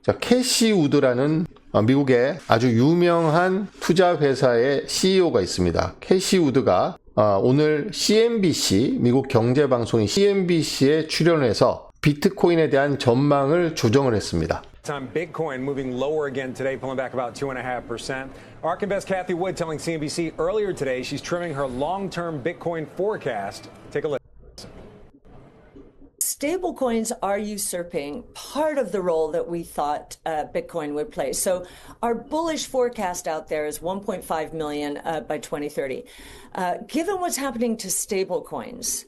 자, 캐시 우드라는 미국의 아주 유명한 투자 회사의 CEO가 있습니다. 캐시 우드가 오늘 CNBC, 미국 경제방송인 CNBC에 출연해서 비트코인에 대한 전망을 조정을 했습니다. Bitcoin moving lower again today, pulling back about 2.5%. ARK Invest Cathie Wood telling CNBC earlier today she's trimming her long-term Bitcoin forecast. Take a listen. Stablecoins are usurping part of the role that we thought Bitcoin would play. So our bullish forecast out there is 1.5 million by 2030. Given what's happening to stablecoins,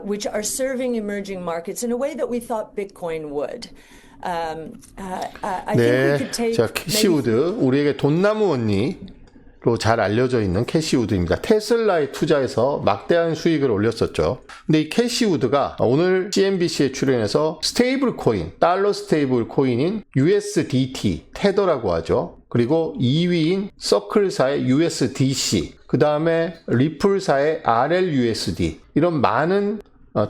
which are serving emerging markets in a way that we thought Bitcoin would, I think we could take. 자, 캐시우드, 우리에게 돈나무 언니로 잘 알려져 있는 캐시우드입니다. 테슬라에 투자해서 막대한 수익을 올렸었죠. 근데 이 캐시우드가 오늘 CNBC에 출연해서 스테이블 코인, 달러 스테이블 코인인 USDT, 테더라고 하죠. 그리고 2위인 서클사의 USDC, 그 다음에 리플사의 RLUSD, 이런 많은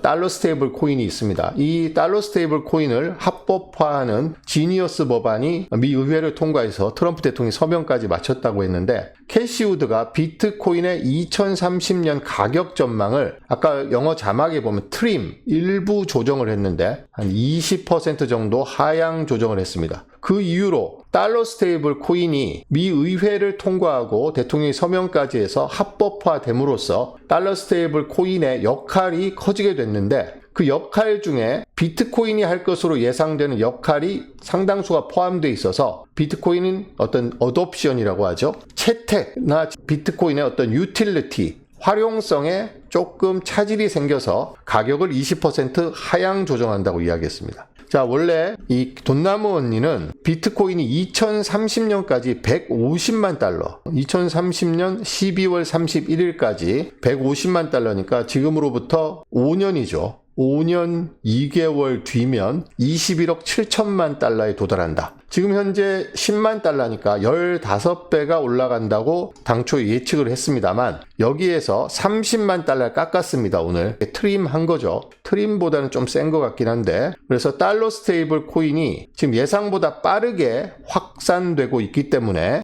달러 스테이블 코인이 있습니다. 이 달러 스테이블 코인을 합법화하는 지니어스 법안이 미 의회를 통과해서 트럼프 대통령이 서명까지 마쳤다고 했는데, 캐시우드가 비트코인의 2030년 가격 전망을 아까 영어 자막에 보면 트림, 일부 조정을 했는데 한 20% 정도 하향 조정을 했습니다. 그 이유로 달러 스테이블 코인이 미 의회를 통과하고 대통령이 서명까지 해서 합법화됨으로써 달러 스테이블 코인의 역할이 커지게 됐는데, 그 역할 중에 비트코인이 할 것으로 예상되는 역할이 상당수가 포함되어 있어서 비트코인은 어떤 어뎨션이라고 하죠. 채택나 비트코인의 어떤 유틸리티, 활용성에 조금 차질이 생겨서 가격을 20% 하향 조정한다고 이야기했습니다. 자, 원래 이 돈나무 언니는 비트코인이 2030년까지 150만 달러, 2030년 12월 31일까지 150만 달러니까 지금으로부터 5년이죠. 5년 2개월 뒤면 21억 7천만 달러에 도달한다. 지금 현재 10만 달러니까 15배가 올라간다고 당초 예측을 했습니다만, 여기에서 30만 달러를 깎았습니다. 오늘 트림한 거죠. 트림보다는 좀 센 것 같긴 한데, 그래서 달러 스테이블 코인이 지금 예상보다 빠르게 확산되고 있기 때문에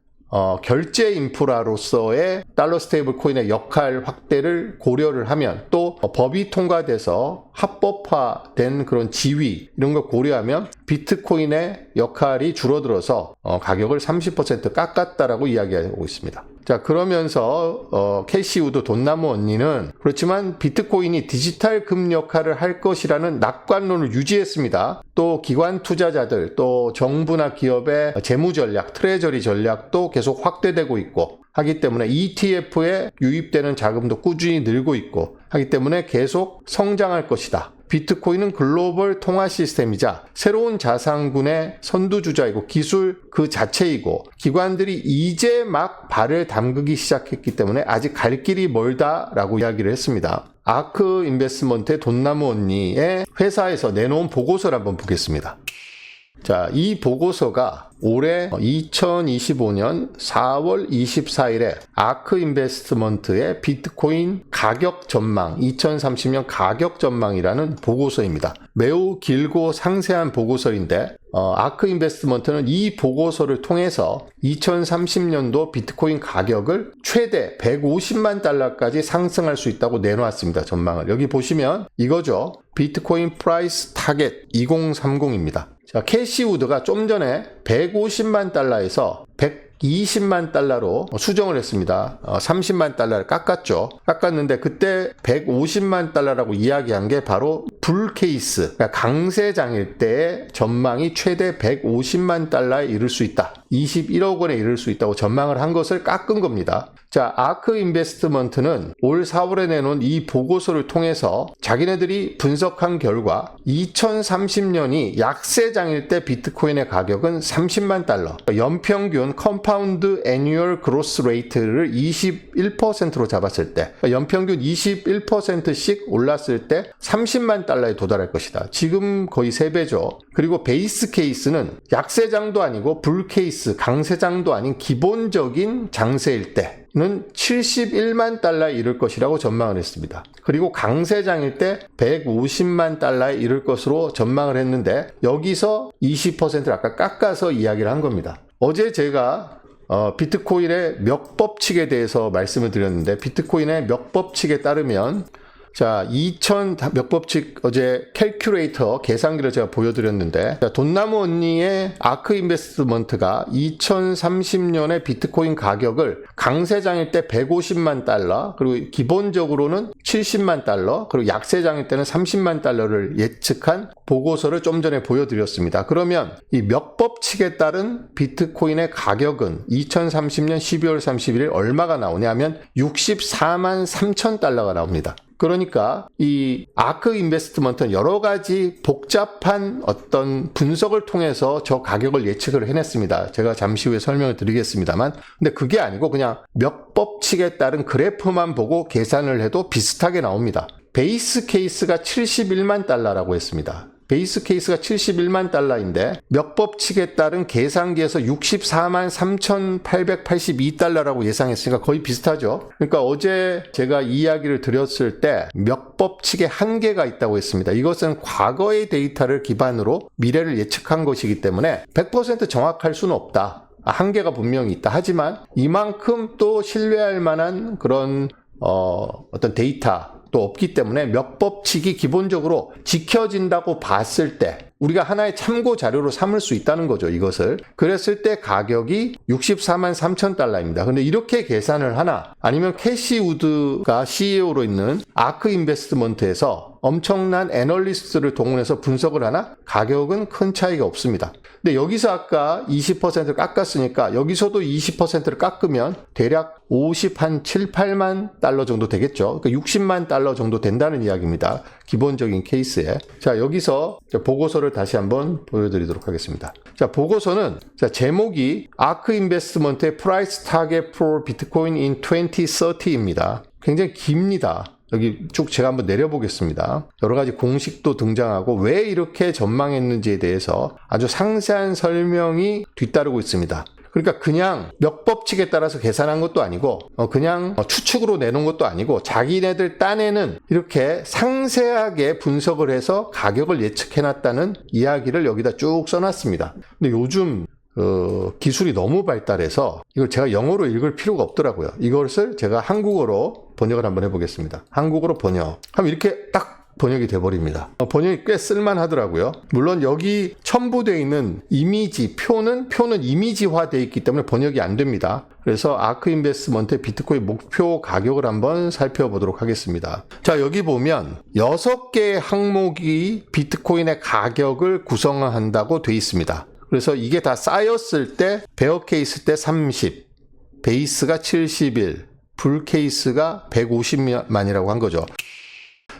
결제 인프라로서의 달러 스테이블 코인의 역할 확대를 고려를 하면, 또 법이 통과돼서 합법화된 그런 지위 이런 걸 고려하면 비트코인의 역할이 줄어들어서 가격을 30% 깎았다라고 이야기하고 있습니다. 자, 그러면서 캐시우드 돈나무 언니는 그렇지만 비트코인이 디지털 금 역할을 할 것이라는 낙관론을 유지했습니다. 또 기관 투자자들, 또 정부나 기업의 재무 전략, 트레저리 전략도 계속 확대되고 있고 하기 때문에 ETF에 유입되는 자금도 꾸준히 늘고 있고 하기 때문에 계속 성장할 것이다. 비트코인은 글로벌 통화 시스템이자 새로운 자산군의 선두주자이고 기술 그 자체이고, 기관들이 이제 막 발을 담그기 시작했기 때문에 아직 갈 길이 멀다라고 이야기를 했습니다. 아크 인베스트먼트의 돈나무 언니의 회사에서 내놓은 보고서를 한번 보겠습니다. 자, 이 보고서가 올해 2025년 4월 24일에 아크 인베스트먼트의 비트코인 가격 전망, 2030년 가격 전망이라는 보고서입니다. 매우 길고 상세한 보고서인데, 아크 인베스트먼트는 이 보고서를 통해서 2030년도 비트코인 가격을 최대 150만 달러까지 상승할 수 있다고 내놓았습니다. 전망을. 여기 보시면 이거죠. 비트코인 프라이스 타겟 2030입니다. 자, 캐시우드가 좀 전에 150만 달러에서 120만 달러로 수정을 했습니다. 30만 달러를 깎았는데 그때 150만 달러라고 이야기한 게 바로 불 케이스, 그러니까 강세장일 때의 전망이 최대 150만 달러에 이를 수 있다. 21억 원에 이를 수 있다고 전망을 한 것을 깎은 겁니다. 자, 아크 인베스트먼트는 올 4월에 내놓은 이 보고서를 통해서 자기네들이 분석한 결과 2030년이 약세장일 때 비트코인의 가격은 30만 달러, 연평균 컴파운드 애뉴얼 그로스 레이트를 21%로 잡았을 때, 연평균 21%씩 올랐을 때 30만 달러에 도달할 것이다. 지금 거의 3배죠. 그리고 베이스 케이스는 약세장도 아니고 불 케이스, 강세장도 아닌 기본적인 장세일 때, 71만 달러에 이를 것이라고 전망을 했습니다. 그리고 강세장일 때 150만 달러에 이를 것으로 전망을 했는데 여기서 20%를 아까 깎아서 이야기를 한 겁니다. 어제 제가 비트코인의 몇 법칙에 대해서 말씀을 드렸는데 비트코인의 몇 법칙에 따르면 자, 2000 몇 법칙 어제 캘큘레이터 계산기를 제가 보여드렸는데 자, 돈나무 언니의 아크 인베스트먼트가 2030년에 비트코인 가격을 강세장일 때 150만 달러 그리고 기본적으로는 70만 달러 그리고 약세장일 때는 30만 달러를 예측한 보고서를 좀 전에 보여드렸습니다. 그러면 이 몇 법칙에 따른 비트코인의 가격은 2030년 12월 31일 얼마가 나오냐 하면 64만 3천 달러가 나옵니다. 그러니까 이 아크 인베스트먼트는 여러 가지 복잡한 어떤 분석을 통해서 저 가격을 예측을 해냈습니다. 제가 잠시 후에 설명을 드리겠습니다만 근데 그게 아니고 그냥 몇 법칙에 따른 그래프만 보고 계산을 해도 비슷하게 나옵니다. 베이스 케이스가 71만 달러라고 했습니다. 베이스 케이스가 71만 달러인데 몇 법칙에 따른 계산기에서 64만 3,882달러라고 예상했으니까 거의 비슷하죠. 그러니까 어제 제가 이야기를 드렸을 때 몇 법칙의 한계가 있다고 했습니다. 이것은 과거의 데이터를 기반으로 미래를 예측한 것이기 때문에 100% 정확할 수는 없다. 한계가 분명히 있다. 하지만 이만큼 또 신뢰할 만한 그런 어떤 데이터 또 없기 때문에 몇 법칙이 기본적으로 지켜진다고 봤을 때 우리가 하나의 참고 자료로 삼을 수 있다는 거죠. 이것을. 그랬을 때 가격이 64만 3천 달러입니다. 근데 이렇게 계산을 하나 아니면 캐시 우드가 CEO로 있는 아크 인베스트먼트에서 엄청난 애널리스트를 동원해서 분석을 하나 가격은 큰 차이가 없습니다. 근데 여기서 아까 20%를 깎았으니까 여기서도 20%를 깎으면 대략 7, 8만 달러 정도 되겠죠. 그러니까 60만 달러 정도 된다는 이야기입니다. 기본적인 케이스에. 자, 여기서 보고서를 다시 한번 보여드리도록 하겠습니다. 자, 보고서는 자, 제목이 아크 인베스트먼트의 프라이스 타겟 for 비트코인 in 2030입니다. 굉장히 깁니다. 여기 쭉 제가 한번 내려보겠습니다. 여러 가지 공식도 등장하고 왜 이렇게 전망했는지에 대해서 아주 상세한 설명이 뒤따르고 있습니다. 그러니까 그냥 몇 법칙에 따라서 계산한 것도 아니고 그냥 추측으로 내놓은 것도 아니고 자기네들 딴에는 이렇게 상세하게 분석을 해서 가격을 예측해놨다는 이야기를 여기다 쭉 써놨습니다. 근데 요즘 기술이 너무 발달해서 이걸 제가 영어로 읽을 필요가 없더라고요. 이것을 제가 한국어로 번역을 한번 해보겠습니다. 한국어로 번역. 하면 이렇게 딱 번역이 돼버립니다. 번역이 꽤 쓸만하더라고요. 물론 여기 첨부되어 있는 이미지, 표는 이미지화되어 있기 때문에 번역이 안 됩니다. 그래서 아크 인베스트먼트의 비트코인 목표 가격을 한번 살펴보도록 하겠습니다. 자, 여기 보면 6개의 항목이 비트코인의 가격을 구성한다고 되어 있습니다. 그래서 이게 다 쌓였을 때 베어 케이스 때 30, 베이스가 71, 불 케이스가 150만이라고 한 거죠.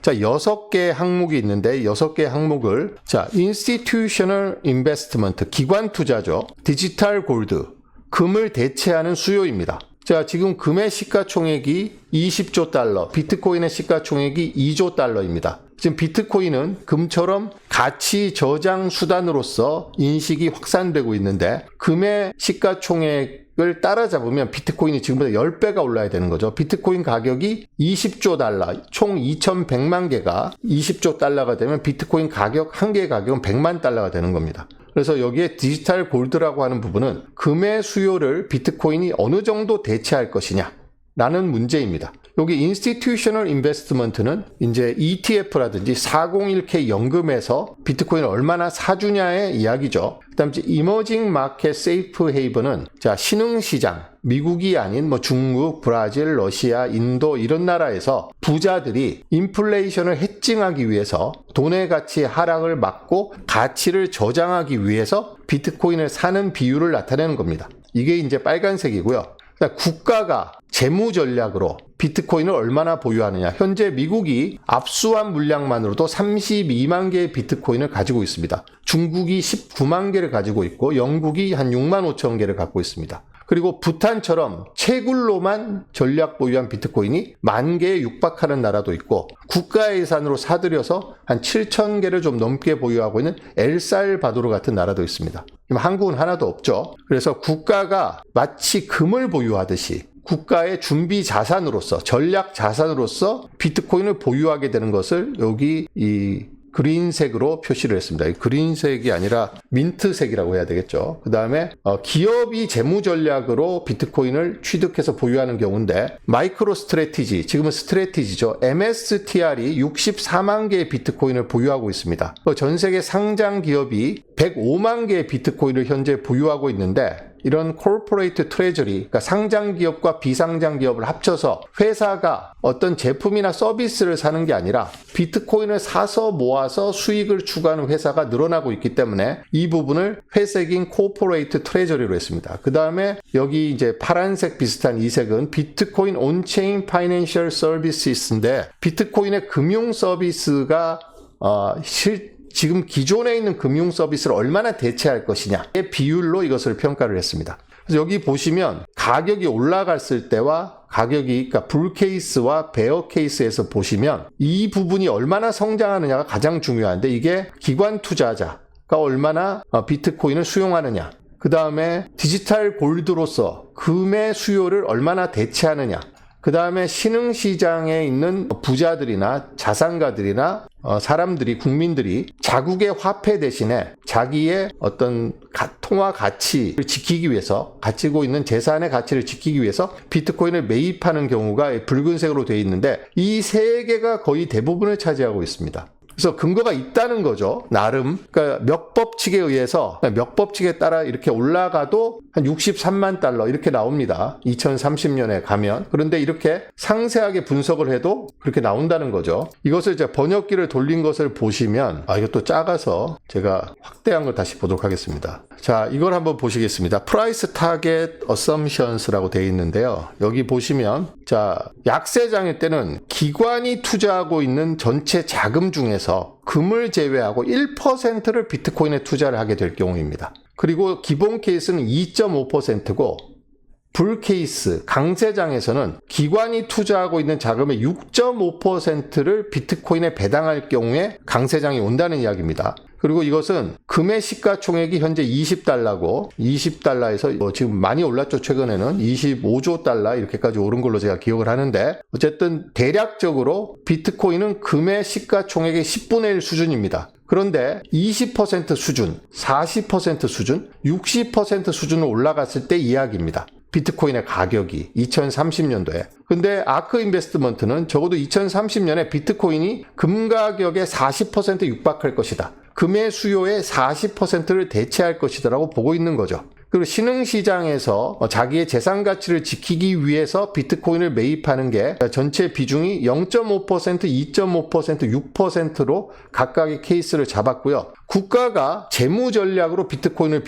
자, 6개의 항목이 있는데 6개의 항목을 자, Institutional Investment, 기관 투자죠. 디지털 골드, 금을 대체하는 수요입니다. 자, 지금 금의 시가총액이 20조 달러, 비트코인의 시가총액이 2조 달러입니다. 지금 비트코인은 금처럼 가치 저장 수단으로서 인식이 확산되고 있는데 금의 시가총액을 따라잡으면 비트코인이 지금보다 10배가 올라야 되는 거죠. 비트코인 가격이 20조 달러, 총 2,100만 개가 20조 달러가 되면 비트코인 가격, 한 개의 가격은 100만 달러가 되는 겁니다. 그래서 여기에 디지털 골드라고 하는 부분은 금의 수요를 비트코인이 어느 정도 대체할 것이냐 라는 문제입니다. 여기 인스티튜셔널 인베스트먼트는 이제 ETF라든지 401k 연금에서 비트코인을 얼마나 사주냐의 이야기죠. 그다음 이제 이머징 마켓 세이프 헤이븐은 자, 신흥시장, 미국이 아닌 뭐 중국, 브라질, 러시아, 인도 이런 나라에서 부자들이 인플레이션을 해칭하기 위해서 돈의 가치 하락을 막고 가치를 저장하기 위해서 비트코인을 사는 비율을 나타내는 겁니다. 이게 이제 빨간색이고요. 국가가 재무 전략으로 비트코인을 얼마나 보유하느냐. 현재 미국이 압수한 물량만으로도 32만 개의 비트코인을 가지고 있습니다. 중국이 19만 개를 가지고 있고 영국이 한 6만 5천 개를 갖고 있습니다. 그리고 부탄처럼 채굴로만 전략 보유한 비트코인이 1만 개에 육박하는 나라도 있고 국가 예산으로 사들여서 한 7천 개를 좀 넘게 보유하고 있는 엘살바도르 같은 나라도 있습니다. 한국은 하나도 없죠. 그래서 국가가 마치 금을 보유하듯이 국가의 준비 자산으로서, 전략 자산으로서 비트코인을 보유하게 되는 것을 여기 이 그린색으로 표시를 했습니다. 그린색이 아니라 민트색이라고 해야 되겠죠. 그 다음에 기업이 재무 전략으로 비트코인을 취득해서 보유하는 경우인데, 마이크로 스트래티지, 지금은 스트래티지죠. MSTR이 64만 개의 비트코인을 보유하고 있습니다. 전 세계 상장 기업이 105만 개의 비트코인을 현재 보유하고 있는데, 이런 코퍼레이트 트레저리, 그러니까 상장 기업과 비상장 기업을 합쳐서 회사가 어떤 제품이나 서비스를 사는 게 아니라 비트코인을 사서 모아서 수익을 추구하는 회사가 늘어나고 있기 때문에 이 부분을 회색인 코퍼레이트 트레저리로 했습니다. 그 다음에 여기 이제 파란색 비슷한 이 색은 비트코인 온체인 파이낸셜 서비스인데, 비트코인의 금융 서비스가 지금 기존에 있는 금융 서비스를 얼마나 대체할 것이냐의 비율로 이것을 평가를 했습니다. 그래서 여기 보시면 가격이 올라갔을 때와 가격이, 그러니까 불 케이스와 베어 케이스에서 보시면 이 부분이 얼마나 성장하느냐가 가장 중요한데, 이게 기관 투자자가 얼마나 비트코인을 수용하느냐, 그 다음에 디지털 골드로서 금의 수요를 얼마나 대체하느냐, 그 다음에 신흥시장에 있는 부자들이나 자산가들이나 사람들이, 국민들이 자국의 화폐 대신에 자기의 어떤 통화 가치를 지키기 위해서, 가지고 있는 재산의 가치를 지키기 위해서 비트코인을 매입하는 경우가 붉은색으로 되어 있는데, 이 세 개가 거의 대부분을 차지하고 있습니다. 그래서 근거가 있다는 거죠. 나름. 그러니까 몇 법칙에 의해서, 몇 법칙에 따라 이렇게 올라가도 한 63만 달러 이렇게 나옵니다. 2030년에 가면. 그런데 이렇게 상세하게 분석을 해도 그렇게 나온다는 거죠. 이것을 이제 번역기를 돌린 것을 보시면, 이것도 작아서 제가 확대한 걸 다시 보도록 하겠습니다. 자, 이걸 한번 보시겠습니다. Price Target Assumptions라고 되어 있는데요. 여기 보시면, 자, 약세장일 때는 기관이 투자하고 있는 전체 자금 중에서 금을 제외하고 1%를 비트코인에 투자를 하게 될 경우입니다. 그리고 기본 케이스는 2.5%고, 불 케이스, 강세장에서는 기관이 투자하고 있는 자금의 6.5%를 비트코인에 배당할 경우에 강세장이 온다는 이야기입니다. 그리고 이것은 금의 시가총액이 현재 20달러고 20달러에서 지금 많이 올랐죠. 최근에는 25조 달러 이렇게까지 오른 걸로 제가 기억을 하는데, 어쨌든 대략적으로 비트코인은 금의 시가총액의 10분의 1 수준입니다. 그런데 20% 수준, 40% 수준, 60% 수준으로 올라갔을 때 이야기입니다. 비트코인의 가격이 2030년도에. 근데 아크 인베스트먼트는 적어도 2030년에 비트코인이 금 가격의 40% 육박할 것이다, 금의 수요의 40%를 대체할 것이다라고 보고 있는 거죠. 그리고 신흥시장에서 자기의 재산 가치를 지키기 위해서 비트코인을 매입하는 게 전체 비중이 0.5%, 2.5%, 6%로 각각의 케이스를 잡았고요. 국가가 재무 전략으로 비트코인을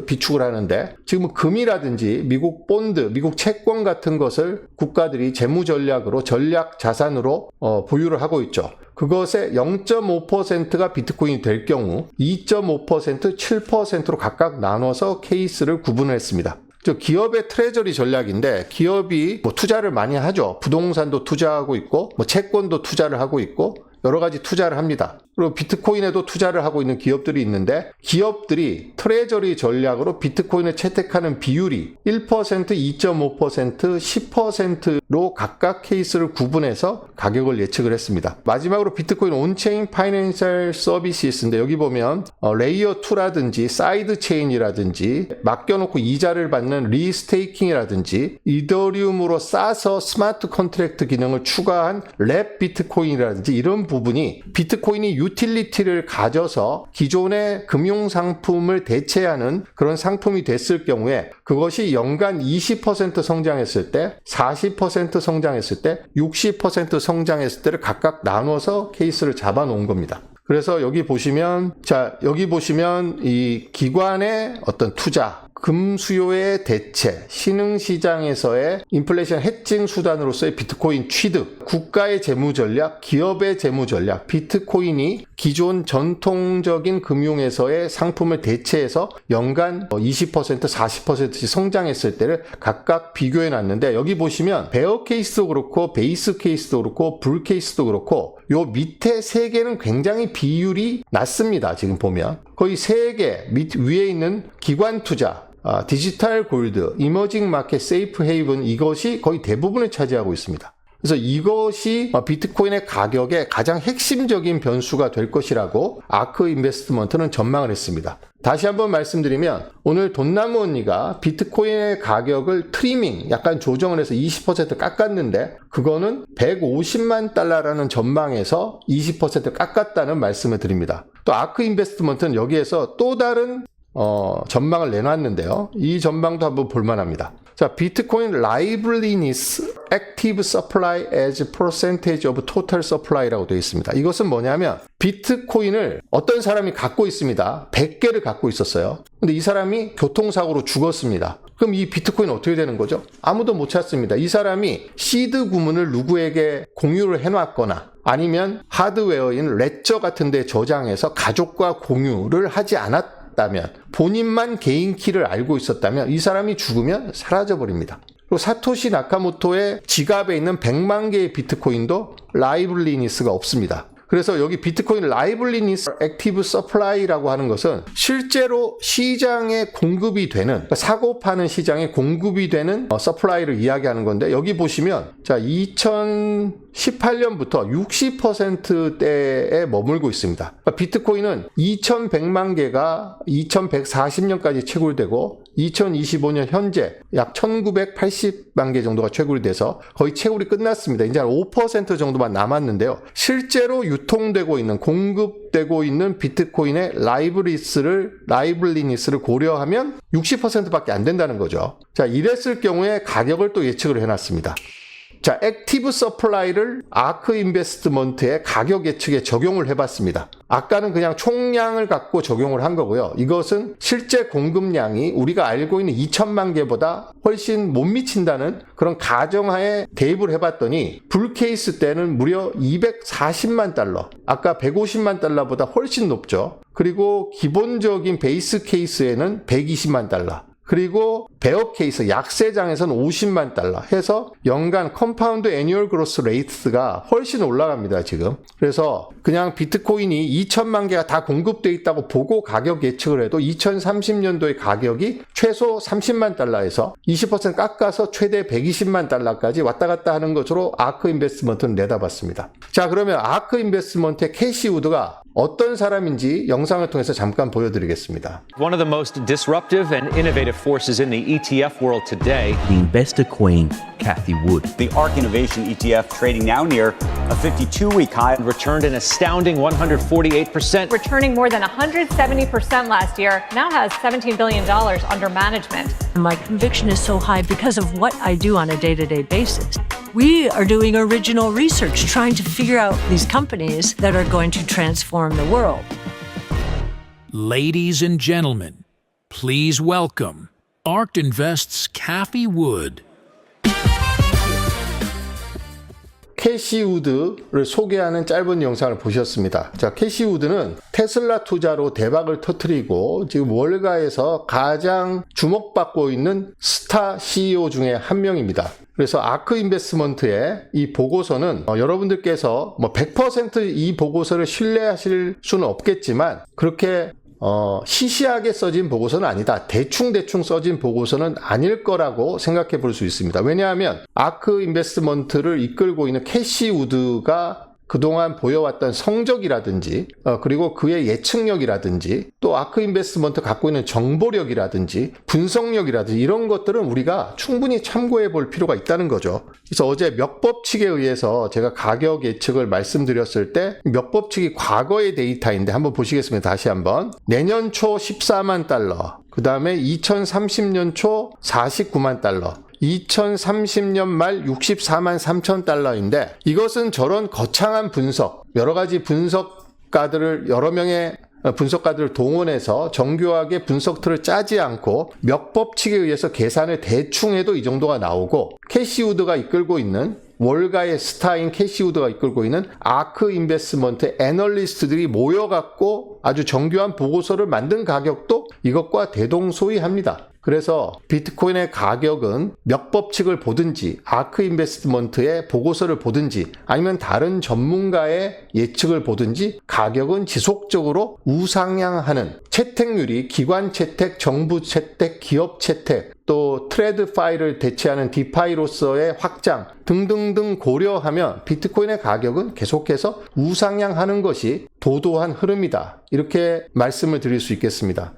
비축을 하는데, 지금 금이라든지 미국 본드, 미국 채권 같은 것을 국가들이 재무 전략으로, 전략 자산으로 보유를 하고 있죠. 그것의 0.5%가 비트코인이 될 경우 2.5%, 7%로 각각 나눠서 케이스를 구분을 했습니다. 기업의 트레저리 전략인데, 기업이 투자를 많이 하죠. 부동산도 투자하고 있고, 채권도 투자를 하고 있고, 여러 가지 투자를 합니다. 그리고 비트코인에도 투자를 하고 있는 기업들이 있는데, 기업들이 트레저리 전략으로 비트코인을 채택하는 비율이 1%, 2.5%, 10%로 각각 케이스를 구분해서 가격을 예측을 했습니다. 마지막으로 비트코인 온체인 파이낸셜 서비스인데, 여기 보면 레이어 2라든지 사이드 체인이라든지 맡겨놓고 이자를 받는 리스테이킹이라든지 이더리움으로 싸서 스마트 컨트랙트 기능을 추가한 랩 비트코인이라든지 이런 부분이 비트코인이 유틸리티를 가져서 기존의 금융상품을 대체하는 그런 상품이 됐을 경우에, 그것이 연간 20% 성장했을 때, 40% 성장했을 때, 60% 성장했을 때를 각각 나눠서 케이스를 잡아 놓은 겁니다. 그래서 여기 보시면, 이 기관의 어떤 투자, 금 수요의 대체, 신흥시장에서의 인플레이션 해칭 수단으로서의 비트코인 취득, 국가의 재무 전략, 기업의 재무 전략, 비트코인이 기존 전통적인 금융에서의 상품을 대체해서 연간 20%, 40%씩 성장했을 때를 각각 비교해 놨는데, 여기 보시면 베어 케이스도 그렇고 베이스 케이스도 그렇고 불 케이스도 그렇고 요 밑에 세 개는 굉장히 비율이 낮습니다. 지금 보면 거의 3개, 위에 있는 기관 투자, 디지털 골드, 이머징 마켓, 세이프 헤이븐 이것이 거의 대부분을 차지하고 있습니다. 그래서 이것이 비트코인의 가격의 가장 핵심적인 변수가 될 것이라고 아크 인베스트먼트는 전망을 했습니다. 다시 한번 말씀드리면 오늘 돈나무 언니가 비트코인의 가격을 트리밍, 약간 조정을 해서 20% 깎았는데 그거는 150만 달러라는 전망에서 20% 깎았다는 말씀을 드립니다. 또 아크 인베스트먼트는 여기에서 또 다른 전망을 내놨는데요. 이 전망도 한번 볼만합니다. 자, 비트코인 liveliness active supply as percentage of total supply라고 되어 있습니다. 이것은 뭐냐면 비트코인을 어떤 사람이 갖고 있습니다. 100개를 갖고 있었어요. 근데 이 사람이 교통사고로 죽었습니다. 그럼 이 비트코인 어떻게 되는 거죠? 아무도 못 찾습니다. 이 사람이 시드 구문을 누구에게 공유를 해놨거나 아니면 하드웨어인 레저 같은 데 저장해서 가족과 공유를 하지 않았다면, 본인만 개인 키를 알고 있었다면 이 사람이 죽으면 사라져버립니다. 그리고 사토시 나카모토의 지갑에 있는 100만 개의 비트코인도 라이블리니스가 없습니다. 그래서 여기 비트코인 라이블리니스 액티브 서플라이라고 하는 것은 실제로 시장에 공급이 되는, 그러니까 사고 파는 시장에 공급이 되는 서플라이를 이야기하는 건데, 여기 보시면 자 2018년부터 60%대에 머물고 있습니다. 그러니까 비트코인은 2100만 개가 2140년까지 채굴되고 2025년 현재 약 1980만 개 정도가 채굴이 돼서 거의 채굴이 끝났습니다. 이제 한 5% 정도만 남았는데요. 실제로 유통되고 있는, 공급되고 있는 비트코인의 라이블리니스를 고려하면 60%밖에 안 된다는 거죠. 자, 이랬을 경우에 가격을 또 예측을 해놨습니다. 자, 액티브 서플라이를 아크 인베스트먼트의 가격 예측에 적용을 해봤습니다. 아까는 그냥 총량을 갖고 적용을 한 거고요. 이것은 실제 공급량이 우리가 알고 있는 2천만 개보다 훨씬 못 미친다는 그런 가정하에 대입을 해봤더니 불케이스 때는 무려 240만 달러, 아까 150만 달러보다 훨씬 높죠. 그리고 기본적인 베이스 케이스에는 120만 달러, 그리고 베어 케이스, 약세장에서는 50만 달러 해서 연간 컴파운드 애뉴얼 그로스 레이트가 훨씬 올라갑니다, 지금. 그래서 그냥 비트코인이 2천만 개가 다 공급되어 있다고 보고 가격 예측을 해도 2030년도의 가격이 최소 30만 달러에서 20% 깎아서 최대 120만 달러까지 왔다 갔다 하는 것으로 아크 인베스트먼트는 내다봤습니다. 자, 그러면 아크 인베스트먼트의 캐시 우드가 어떤 사람인지 영상을 통해서 잠깐 보여드리겠습니다. One of the most disruptive and innovative forces in the ETF world today. The investor queen, Cathie Wood. The ARK Innovation ETF trading now near a 52-week high. Returned an astounding 148%. Returning more than 170% last year, now has $17 billion under management. My conviction is so high because of what I do on a day-to-day basis. We are doing original research, trying to figure out these companies that are going to transform the world. Ladies and gentlemen, please welcome ARK Invest's Cathie Wood. 캐시 우드를 소개하는 짧은 영상을 보셨습니다. 자, 캐시 우드는 테슬라 투자로 대박을 터뜨리고 지금 월가에서 가장 주목받고 있는 스타 CEO 중에 한 명입니다. 그래서 아크 인베스트먼트의 이 보고서는 여러분들께서 100% 이 보고서를 신뢰하실 수는 없겠지만 그렇게 시시하게 써진 보고서는 아니다. 대충 써진 보고서는 아닐 거라고 생각해 볼 수 있습니다. 왜냐하면 아크 인베스트먼트를 이끌고 있는 캐시 우드가 그동안 보여왔던 성적이라든지 그리고 그의 예측력이라든지 또 아크 인베스트먼트 갖고 있는 정보력이라든지 분석력이라든지 이런 것들은 우리가 충분히 참고해 볼 필요가 있다는 거죠. 그래서 어제 몇 법칙에 의해서 제가 가격 예측을 말씀드렸을 때 몇 법칙이 과거의 데이터인데 한번 보시겠습니다. 다시 한번. 내년 초 14만 달러, 그 다음에 2030년 초 49만 달러, 2030년 말 64만 3천 달러인데 이것은 저런 거창한 분석, 여러 가지 여러 명의 분석가들을 동원해서 정교하게 분석 틀을 짜지 않고 몇 법칙에 의해서 계산을 대충 해도 이 정도가 나오고, 캐시 우드가 이끌고 있는 월가의 스타인 캐시 우드가 이끌고 있는 아크 인베스트먼트 애널리스트들이 모여갖고 아주 정교한 보고서를 만든 가격도 이것과 대동소이합니다. 그래서 비트코인의 가격은 몇 법칙을 보든지 아크 인베스트먼트의 보고서를 보든지 아니면 다른 전문가의 예측을 보든지 가격은 지속적으로 우상향하는, 채택률이 기관 채택, 정부 채택, 기업 채택, 또 트레드 파일을 대체하는 디파이로서의 확장 등등등 고려하면 비트코인의 가격은 계속해서 우상향하는 것이 도도한 흐름이다. 이렇게 말씀을 드릴 수 있겠습니다.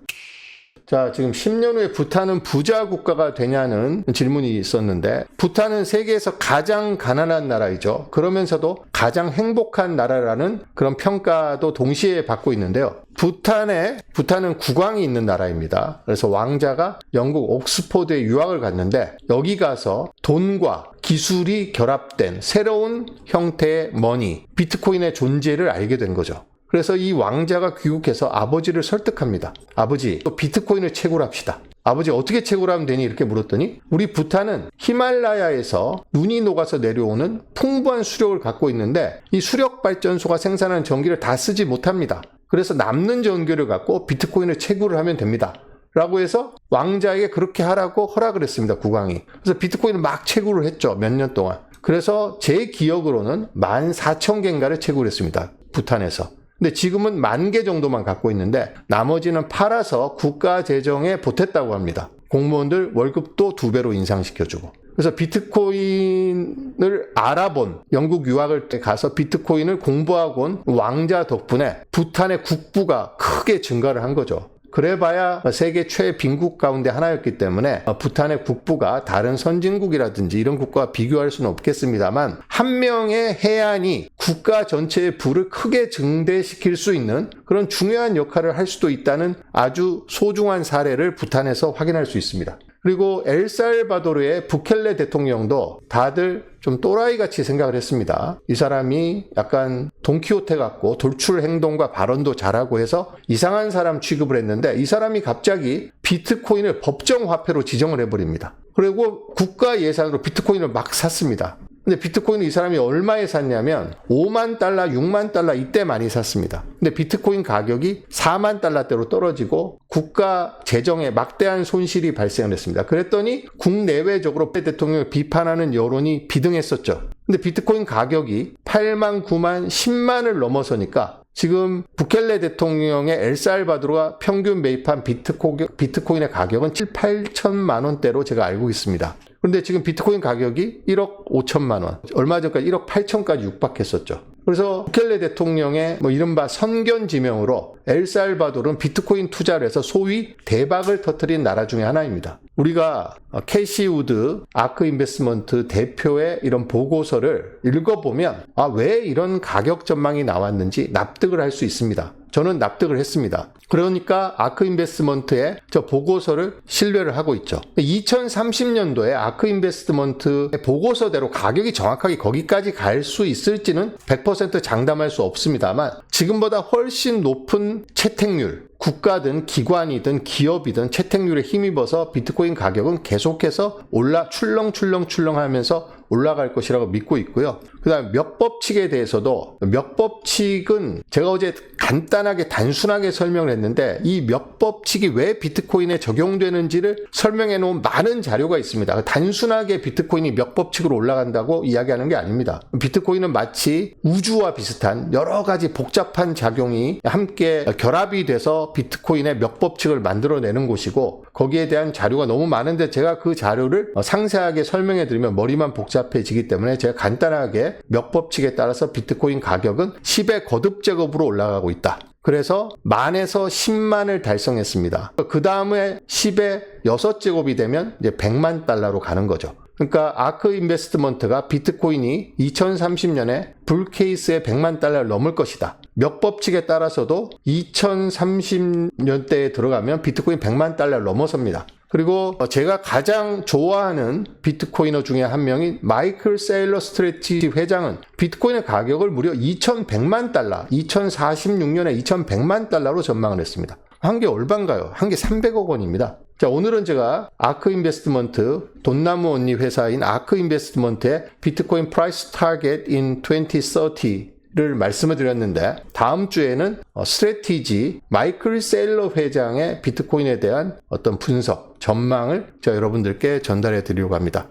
자, 지금 10년 후에 부탄은 부자 국가가 되냐는 질문이 있었는데, 부탄은 세계에서 가장 가난한 나라이죠. 그러면서도 가장 행복한 나라라는 그런 평가도 동시에 받고 있는데요. 부탄은 국왕이 있는 나라입니다. 그래서 왕자가 영국 옥스포드에 유학을 갔는데 여기 가서 돈과 기술이 결합된 새로운 형태의 머니, 비트코인의 존재를 알게 된 거죠. 그래서 이 왕자가 귀국해서 아버지를 설득합니다. 아버지, 또 비트코인을 채굴 합시다. 아버지, 어떻게 채굴하면 되니? 이렇게 물었더니 우리 부탄은 히말라야에서 눈이 녹아서 내려오는 풍부한 수력을 갖고 있는데 이 수력 발전소가 생산하는 전기를 다 쓰지 못합니다. 그래서 남는 전기를 갖고 비트코인을 채굴을 하면 됩니다. 라고 해서 왕자에게 그렇게 하라고 허락을 했습니다. 국왕이. 그래서 비트코인을 막 채굴을 했죠. 몇 년 동안. 그래서 제 기억으로는 14,000개인가를 채굴했습니다. 부탄에서. 근데 지금은 10,000개 정도만 갖고 있는데 나머지는 팔아서 국가 재정에 보탰다고 합니다. 공무원들 월급도 2배로 인상시켜주고. 그래서 비트코인을 알아본, 영국 유학을 가서 비트코인을 공부하고 온 왕자 덕분에 부탄의 국부가 크게 증가를 한 거죠. 그래봐야 세계 최빈국 가운데 하나였기 때문에 부탄의 국부가 다른 선진국이라든지 이런 국가와 비교할 수는 없겠습니다만 한 명의 해안이 국가 전체의 부를 크게 증대시킬 수 있는 그런 중요한 역할을 할 수도 있다는 아주 소중한 사례를 부탄에서 확인할 수 있습니다. 그리고 엘살바도르의 부켈레 대통령도 다들 좀 또라이같이 생각을 했습니다. 이 사람이 약간 돈키호테 같고 돌출 행동과 발언도 잘하고 해서 이상한 사람 취급을 했는데 이 사람이 갑자기 비트코인을 법정화폐로 지정을 해버립니다. 그리고 국가 예산으로 비트코인을 막 샀습니다. 근데 비트코인을 이 사람이 얼마에 샀냐면 5만 달러, 6만 달러 이때 많이 샀습니다. 근데 비트코인 가격이 4만 달러대로 떨어지고 국가 재정에 막대한 손실이 발생을 했습니다. 그랬더니 국내외적으로 대통령을 비판하는 여론이 비등했었죠. 근데 비트코인 가격이 8만, 9만, 10만을 넘어서니까 지금 부켈레 대통령의 엘살바도르가 평균 매입한 비트코인의 가격은 7, 8천만 원대로 제가 알고 있습니다. 그런데 지금 비트코인 가격이 1억 5천만 원, 얼마 전까지 1억 8천까지 육박했었죠. 그래서 부켈레 대통령의 이른바 선견지명으로 엘살바도르는 비트코인 투자를 해서 소위 대박을 터뜨린 나라 중에 하나입니다. 우리가 캐시 우드 아크 인베스트먼트 대표의 이런 보고서를 읽어보면 왜 이런 가격 전망이 나왔는지 납득을 할 수 있습니다. 저는 납득을 했습니다. 그러니까 아크 인베스트먼트의 저 보고서를 신뢰를 하고 있죠. 2030년도에 아크 인베스트먼트의 보고서대로 가격이 정확하게 거기까지 갈 수 있을지는 100% 장담할 수 없습니다만 지금보다 훨씬 높은 채택률, 국가든 기관이든 기업이든 채택률에 힘입어서 비트코인 가격은 계속해서 출렁출렁 하면서 올라갈 것이라고 믿고 있고요. 그 다음에 몇 법칙에 대해서도 몇 법칙은 제가 어제 간단하게 단순하게 설명을 했는데 이 몇 법칙이 왜 비트코인에 적용되는지를 설명해 놓은 많은 자료가 있습니다. 단순하게 비트코인이 몇 법칙으로 올라간다고 이야기하는 게 아닙니다. 비트코인은 마치 우주와 비슷한 여러 가지 복잡한 작용이 함께 결합이 돼서 비트코인의 몇 법칙을 만들어내는 곳이고 거기에 대한 자료가 너무 많은데 제가 그 자료를 상세하게 설명해 드리면 머리만 복잡해지기 때문에 제가 간단하게 몇 법칙에 따라서 비트코인 가격은 10의 거듭 제곱으로 올라가고 있다. 그래서 만에서 10만을 달성했습니다. 그 다음에 10의 6제곱이 되면 이제 100만 달러로 가는 거죠. 그러니까 아크 인베스트먼트가 비트코인이 2030년에 불케이스에 100만 달러를 넘을 것이다. 몇 법칙에 따라서도 2030년대에 들어가면 비트코인 100만 달러를 넘어섭니다. 그리고 제가 가장 좋아하는 비트코이너 중에 한 명인 마이클 세일러 스트래티지 회장은 비트코인의 가격을 무려 2100만 달러, 2046년에 2100만 달러로 전망을 했습니다. 한 개 얼마인가요? 한 개 300억 원입니다. 자, 오늘은 제가 아크 인베스트먼트, 돈나무 언니 회사인 아크 인베스트먼트의 비트코인 프라이스 타겟 in 2030 를 말씀을 드렸는데 다음 주에는 스트래티지 마이클 세일러 회장의 비트코인에 대한 어떤 분석, 전망을 제가 여러분들께 전달해 드리려고 합니다.